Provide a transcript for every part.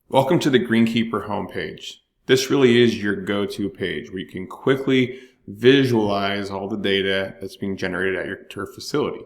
Welcome to the GreenKeeper homepage. This really is your go-to page where you can quickly visualize all the data that's being generated at your turf facility.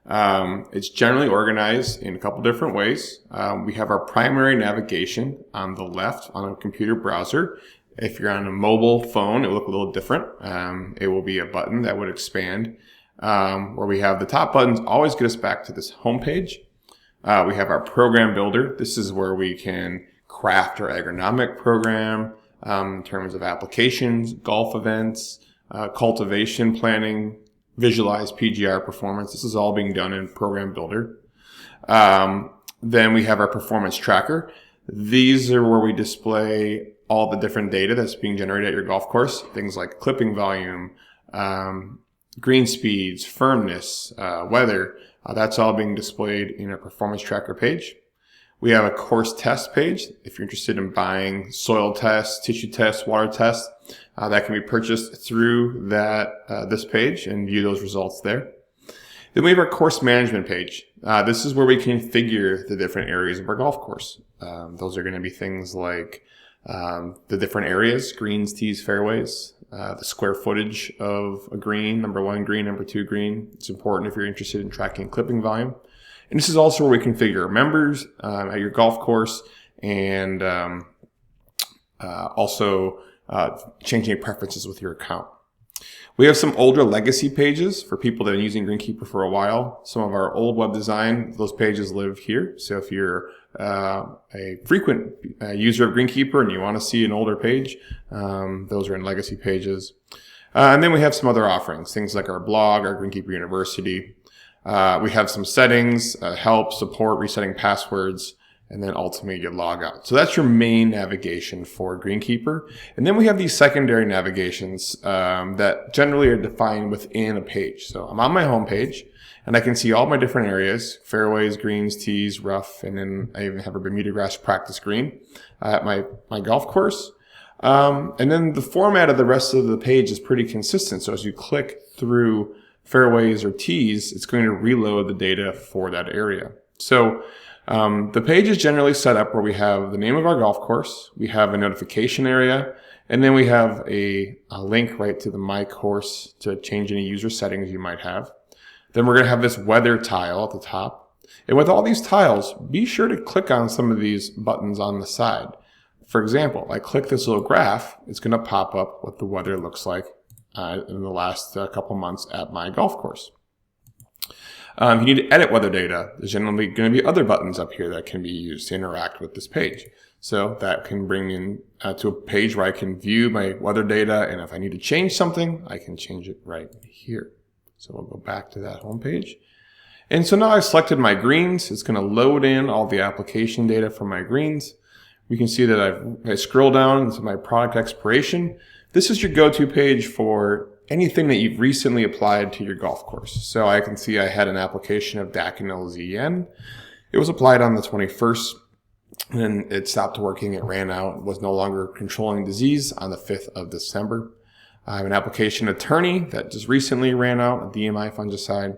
It's generally organized in a couple different ways. We have our primary navigation on the left on a computer browser. If you're on a mobile phone, it will look a little different. It will be a button that would expand, where we have the top buttons always get us back to this homepage. We have our program builder. This is where we can craft our agronomic program in terms of applications, golf events, cultivation planning, visualize PGR performance. This is all being done in Program Builder. Then we have our performance tracker. These are where we display all the different data that's being generated at your golf course. Things like clipping volume, green speeds, firmness, weather. That's all being displayed in a performance tracker page. We have a course test page. If you're interested in buying soil tests, tissue tests, water tests, that can be purchased through this page and view those results there. Then we have our course management page. This is where we configure the different areas of our golf course. Those are going to be things like the different areas, greens, tees, fairways, the square footage of a green, number 1 green, number 2 green. It's important if you're interested in tracking clipping volume. And this is also where we configure members at your golf course and also changing preferences with your account. We have some older legacy pages for people that have been using GreenKeeper for a while. Some of our old web design, those pages live here. So if you're a frequent user of GreenKeeper and you want to see an older page, those are in legacy pages. And then we have some other offerings, things like our blog, our GreenKeeper University. We have some settings, help, support, resetting passwords, and then ultimately you log out. So that's your main navigation for GreenKeeper. And then we have these secondary navigations that generally are defined within a page. So I'm on my home page and I can see all my different areas, fairways, greens, tees, rough, and then I even have a Bermuda grass practice green at my golf course. And then the format of the rest of the page is pretty consistent. So as you click through fairways or tees, it's going to reload the data for that area. So the page is generally set up where we have the name of our golf course, we have a notification area, and then we have a link right to the My Course to change any user settings you might have. Then we're going to have this weather tile at the top. And with all these tiles, be sure to click on some of these buttons on the side. For example, I click this little graph, it's going to pop up what the weather looks like in the last couple months at my golf course. If you need to edit weather data, there's generally going to be other buttons up here that can be used to interact with this page. So that can bring me in to a page where I can view my weather data, and if I need to change something, I can change it right here. So we'll go back to that home page. And so now I've selected my greens. It's going to load in all the application data for my greens. We can see that I scroll down to my product expiration. This is your go-to page for anything that you've recently applied to your golf course. So I can see I had an application of Daconil ZN. It was applied on the 21st, and then it stopped working. It ran out, was no longer controlling disease on the 5th of December. I have an application of Attorney that just recently ran out, a DMI fungicide.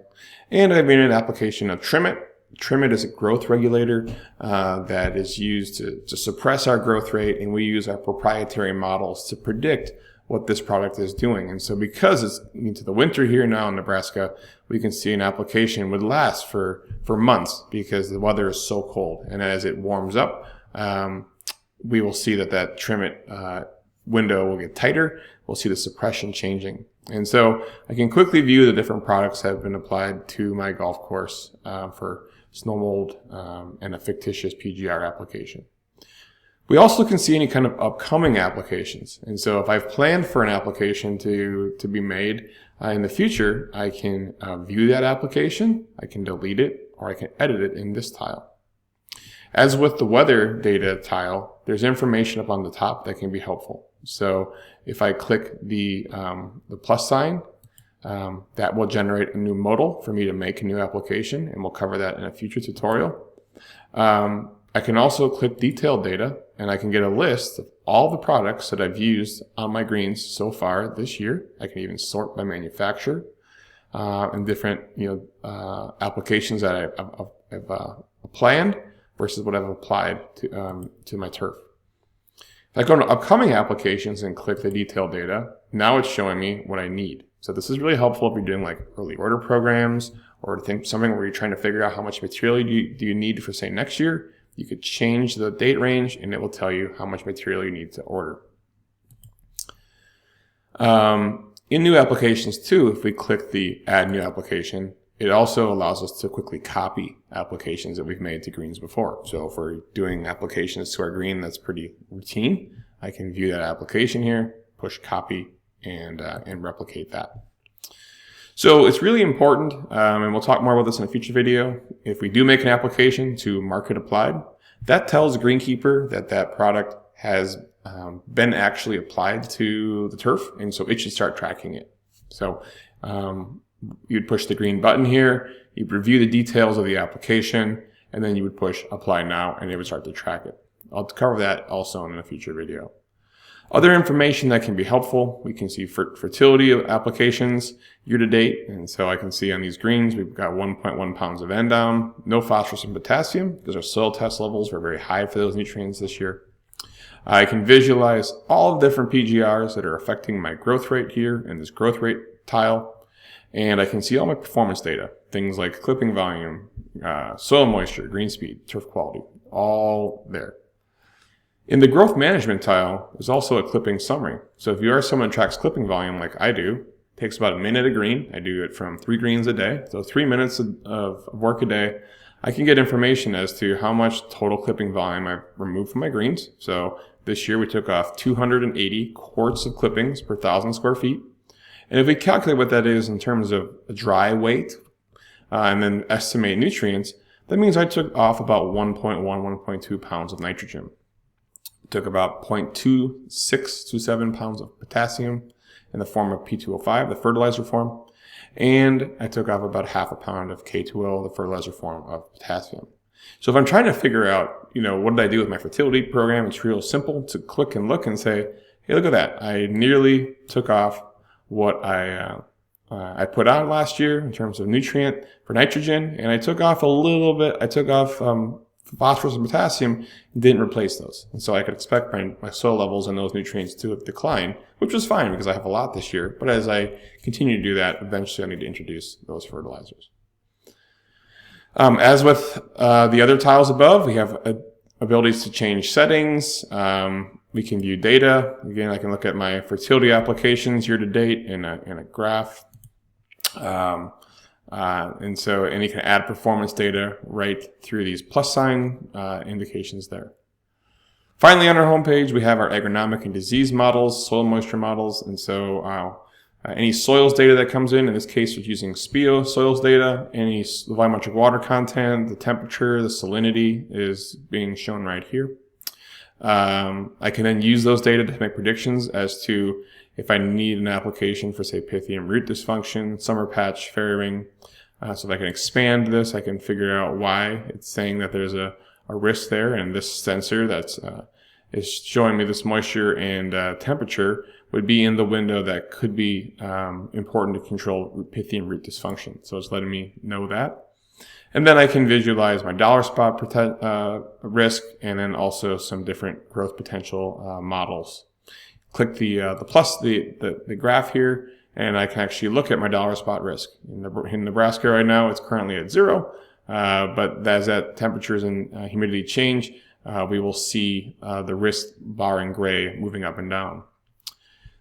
And I've made an application of Trimit. Trimit is a growth regulator that is used to suppress our growth rate, and we use our proprietary models to predict what this product is doing. And so because it's into the winter here now in Nebraska, we can see an application would last for months because the weather is so cold. And as it warms up, we will see that Trimit window will get tighter. We'll see the suppression changing. And so I can quickly view the different products that have been applied to my golf course for snow mold and a fictitious PGR application. We also can see any kind of upcoming applications. And so if I've planned for an application to be made in the future, I can view that application, I can delete it, or I can edit it in this tile. As with the weather data tile, there's information up on the top that can be helpful. So if I click the plus sign, that will generate a new modal for me to make a new application, and we'll cover that in a future tutorial. I can also click detailed data, and I can get a list of all the products that I've used on my greens so far this year. I can even sort by manufacturer and different applications that I've planned versus what I've applied to my turf. If I go to upcoming applications and click the detailed data, now it's showing me what I need. So this is really helpful if you're doing like early order programs or something where you're trying to figure out how much material do you need for, say, next year. You could change the date range and it will tell you how much material you need to order. In new applications too, if we click the add new application, it also allows us to quickly copy applications that we've made to greens before. So if we're doing applications to our green that's pretty routine, I can view that application here, push copy, and replicate that. So it's really important, and we'll talk more about this in a future video. If we do make an application to market applied, that tells GreenKeeper that that product has been actually applied to the turf, and so it should start tracking it. So you'd push the green button here, you'd review the details of the application, and then you would push apply now, and it would start to track it. I'll cover that also in a future video. Other information that can be helpful, we can see fertility applications year to date. And so I can see on these greens, we've got 1.1 pounds of N down, no phosphorus and potassium because our soil test levels were very high for those nutrients this year. I can visualize all the different PGRs that are affecting my growth rate here in this growth rate tile. And I can see all my performance data, things like clipping volume, soil moisture, green speed, turf quality, all there. In the growth management tile, there's also a clipping summary. So if you are someone who tracks clipping volume like I do, it takes about a minute a green. I do it from 3 greens a day. So 3 minutes of work a day. I can get information as to how much total clipping volume I've removed from my greens. So this year we took off 280 quarts of clippings per 1,000 square feet. And if we calculate what that is in terms of dry weight and then estimate nutrients, that means I took off about 1.1, 1.2 pounds of nitrogen. Took about 0.2627 pounds of potassium in the form of P2O5, the fertilizer form, and I took off about half a pound of K2O, the fertilizer form of potassium. So if I'm trying to figure out, what did I do with my fertility program, it's real simple to click and look and say, hey, look at that. I nearly took off what I put on last year in terms of nutrient for nitrogen, and I took off a little bit. I took off phosphorus and potassium, and didn't replace those. And so I could expect my soil levels and those nutrients to decline, which was fine because I have a lot this year. But as I continue to do that, eventually I need to introduce those fertilizers. As with the other tiles above, we have abilities to change settings. We can view data. Again, I can look at my fertility applications year to date in a graph. And you can add performance data right through these plus sign indications there. Finally, on our homepage, we have our agronomic and disease models, soil moisture models. And so any soils data that comes in this case, we're using SPEO soils data, any volumetric water content, the temperature, the salinity is being shown right here. I can then use those data to make predictions as to if I need an application for, say, Pythium root dysfunction, summer patch, fairy ring. So if I can expand this, I can figure out why it's saying that there's a risk there. And this sensor that's is showing me this moisture and temperature would be in the window that could be important to control Pythium root dysfunction. So it's letting me know that. And then I can visualize my dollar spot risk and then also some different growth potential models. Click the graph here, and I can actually look at my dollar spot risk. In Nebraska right now, it's currently at 0, but as that temperatures and humidity change, we will see the risk bar in gray moving up and down.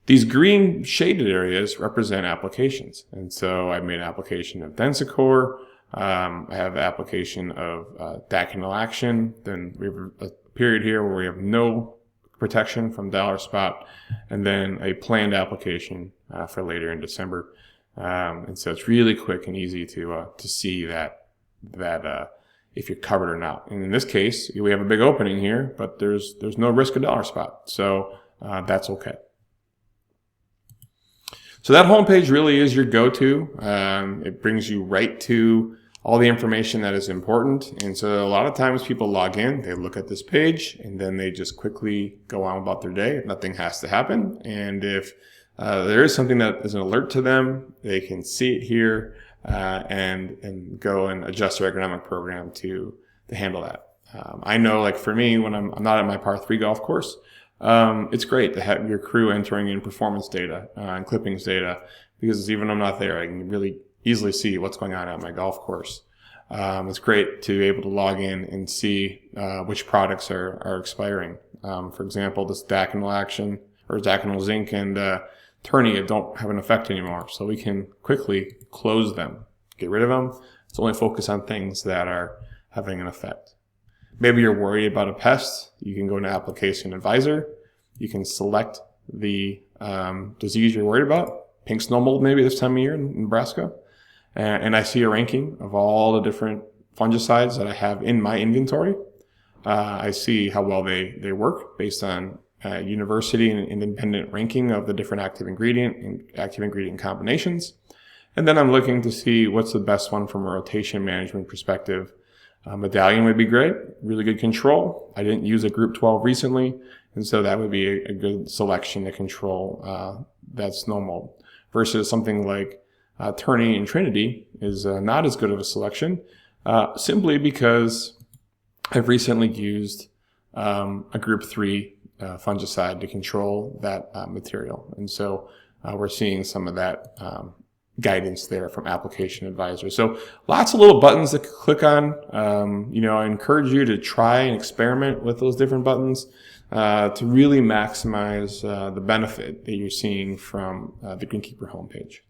These green shaded areas represent applications, and so I've made an application of Densicor. I have application of Daconil action. Then we have a period here where we have no protection from dollar spot, and then a planned application for later in December. And so it's really quick and easy to see that if you're covered or not. And in this case, we have a big opening here, but there's no risk of dollar spot, so that's okay. So that homepage really is your go-to. It brings you right to all the information that is important. And so a lot of times people log in, they look at this page, and then they just quickly go on about their day. Nothing has to happen. And if there is something that is an alert to them, they can see it here and go and adjust their agronomic program to handle that. I know, like for me, when I'm not at my par 3 golf course, it's great to have your crew entering in performance data and clippings data, because even when I'm not there, I can really easily see what's going on at my golf course. It's great to be able to log in and see which products are expiring. For example, this Daconal action, or Daconal zinc and Turnia don't have an effect anymore, so we can quickly close them, get rid of them. Let's only focus on things that are having an effect. Maybe you're worried about a pest. You can go to Application Advisor. You can select the disease you're worried about. Pink snow mold maybe this time of year in Nebraska. And I see a ranking of all the different fungicides that I have in my inventory. I see how well they work based on university and independent ranking of the different active ingredient combinations. And then I'm looking to see what's the best one from a rotation management perspective. Medallion would be great, really good control. I didn't use a group 12 recently, and so that would be a good selection to control that snow mold. Versus something like Turny and Trinity is not as good of a selection, simply because I've recently used a group 3 fungicide to control that material. And so we're seeing some of that guidance there from Application Advisor. So lots of little buttons to click on. I encourage you to try and experiment with those different buttons to really maximize the benefit that you're seeing from the GreenKeeper homepage.